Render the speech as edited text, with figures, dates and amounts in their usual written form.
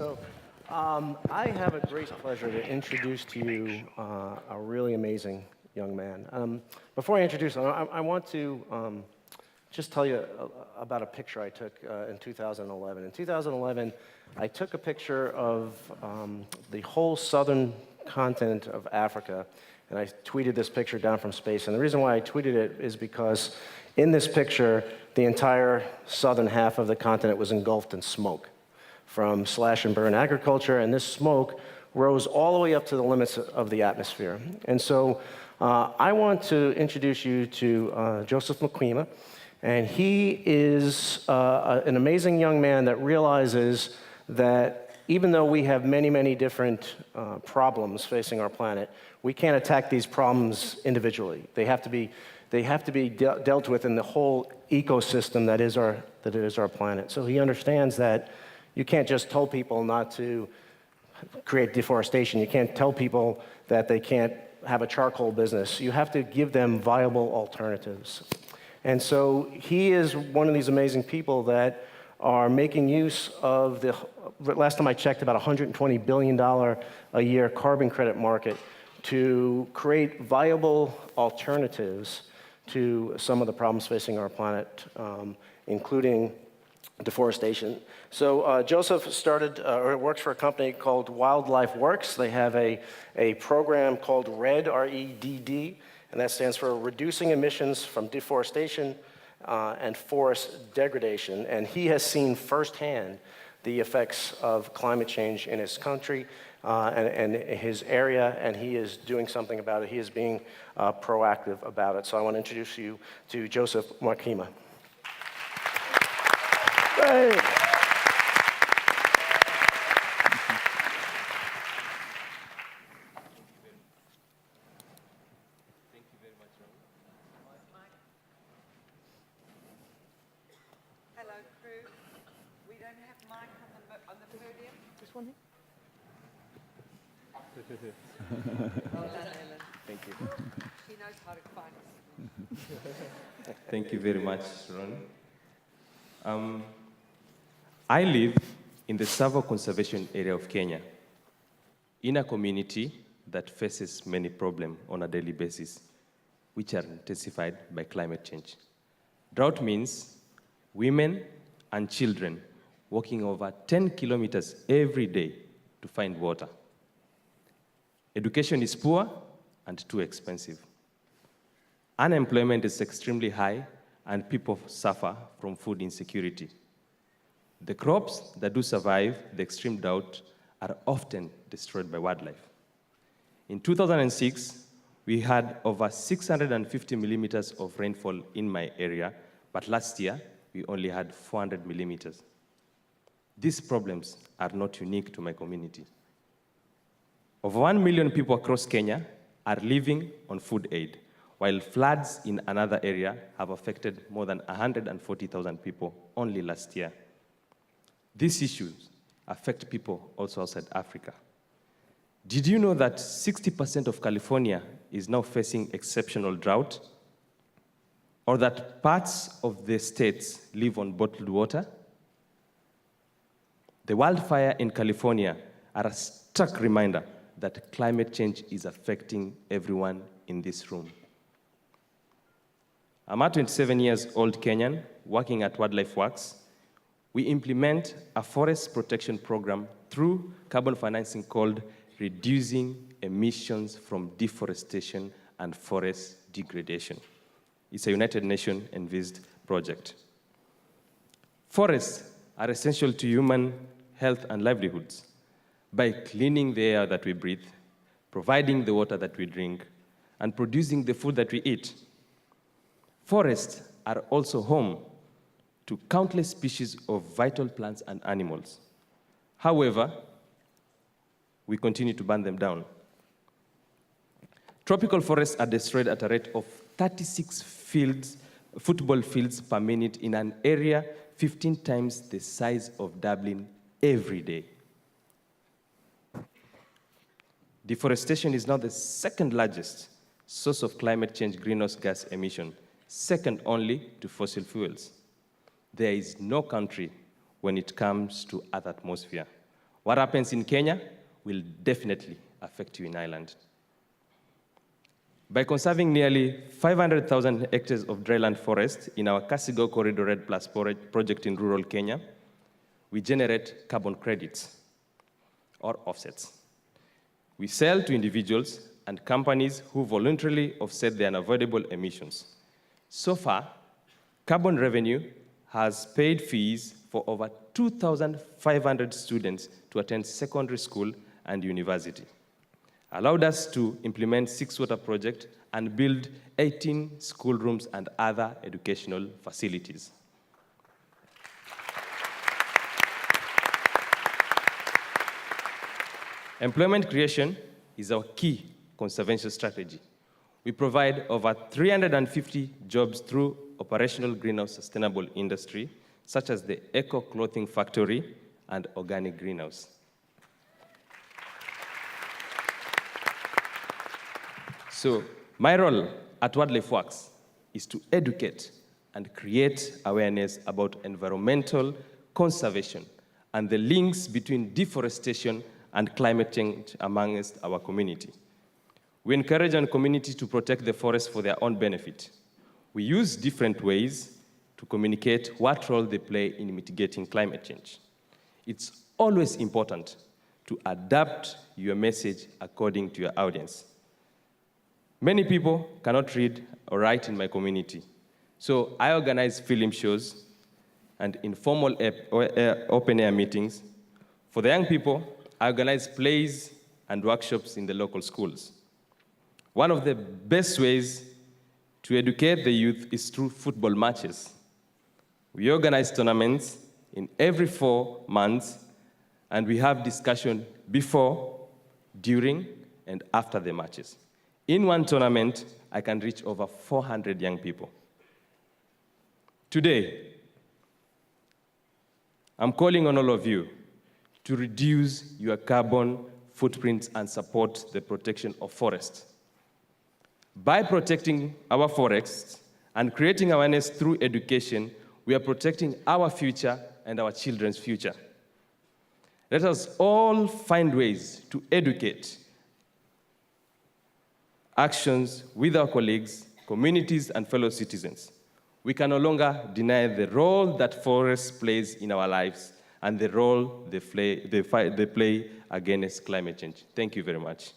So, I have a great pleasure to introduce to you a really amazing young man. Before I introduce him, I want to just tell you about a picture I took in 2011. In 2011, I took a picture of the whole southern continent of Africa, and I tweeted this picture down from space. And the reason why I tweeted it is because in this picture, the entire southern half of the continent was engulfed in smoke from slash and burn agriculture, and this smoke rose all the way up to the limits of the atmosphere. And so I want to introduce you to Joseph Mwakima, and he is an amazing young man that realizes that even though we have many, many different problems facing our planet, we can't attack these problems individually. They have to be dealt with in the whole ecosystem that is our planet. So he understands that you can't just tell people not to create deforestation. You can't tell people that they can't have a charcoal business. You have to give them viable alternatives. And so he is one of these amazing people that are making use of the, last time I checked, about $120 billion a year carbon credit market to create viable alternatives to some of the problems facing our planet, including deforestation. So Joseph started, or works for a company called Wildlife Works. They have a program called REDD, R-E-D-D, and that stands for Reducing Emissions from Deforestation and Forest Degradation. And he has seen firsthand the effects of climate change in his country and his area, and he is doing something about it. He is being proactive about it. So I want to introduce you to Joseph Mwakima. Hey. Hello, crew. We don't have mic on the podium. This one here? Well done, Ellen. Thank you. She knows how to find us. Thank you very much, Ron. I live in the Savo Conservation Area of Kenya, in a community that faces many problems on a daily basis, which are intensified by climate change. Drought means women and children walking over 10 kilometers every day to find water. Education is poor and too expensive. Unemployment is extremely high, and people suffer from food insecurity. The crops that do survive the extreme drought are often destroyed by wildlife. In 2006, we had over 650 millimeters of rainfall in my area, but last year, we only had 400 millimeters. These problems are not unique to my community. Over 1 million people across Kenya are living on food aid, while floods in another area have affected more than 140,000 people only last year. These issues affect people also outside Africa. Did you know that 60% of California is now facing exceptional drought? Or that parts of the states live on bottled water? The wildfire in California are a stark reminder that climate change is affecting everyone in this room. I'm a 27-year-old Kenyan working at Wildlife Works. We implement a forest protection program through carbon financing called Reducing Emissions from Deforestation and Forest Degradation. It's a United Nations envisaged project. Forests are essential to human health and livelihoods by cleaning the air that we breathe, providing the water that we drink, and producing the food that we eat. Forests are also home to countless species of vital plants and animals. However, we continue to burn them down. Tropical forests are destroyed at a rate of 36 football fields per minute in an area 15 times the size of Dublin every day. Deforestation is now the second largest source of climate change greenhouse gas emission, second only to fossil fuels. There is no country when it comes to Earth's atmosphere What happens in Kenya will definitely affect you in Ireland. By conserving nearly 500,000 hectares of dryland forest in our Kasigo Corridor Red Plus project in rural Kenya, we generate carbon credits or offsets. We sell to individuals and companies who voluntarily offset their unavoidable emissions. So far, carbon revenue has paid fees for over 2,500 students to attend secondary school and university, allowed us to implement 6 water projects and build 18 schoolrooms and other educational facilities. Employment creation is our key conservation strategy. We provide over 350 jobs through operational greenhouse sustainable industry, such as the Eco Clothing Factory and Organic Greenhouse. So my role at Wildlife Works is to educate and create awareness about environmental conservation and the links between deforestation and climate change amongst our community. We encourage our community to protect the forest for their own benefit. We use different ways to communicate what role they play in mitigating climate change. It's always important to adapt your message according to your audience. Many people cannot read or write in my community, so I organize film shows and informal open-air meetings. For the young people, I organize plays and workshops in the local schools. One of the best ways to educate the youth is through football matches. We organize tournaments in every 4 months, and we have discussion before, during, and after the matches. In one tournament, I can reach over 400 young people. Today, I'm calling on all of you to reduce your carbon footprints and support the protection of forests. By protecting our forests and creating awareness through education, we are protecting our future and our children's future. Let us all find ways to educate actions with our colleagues, communities, and fellow citizens. We can no longer deny the role that forests plays in our lives and the role they play against climate change. Thank you very much.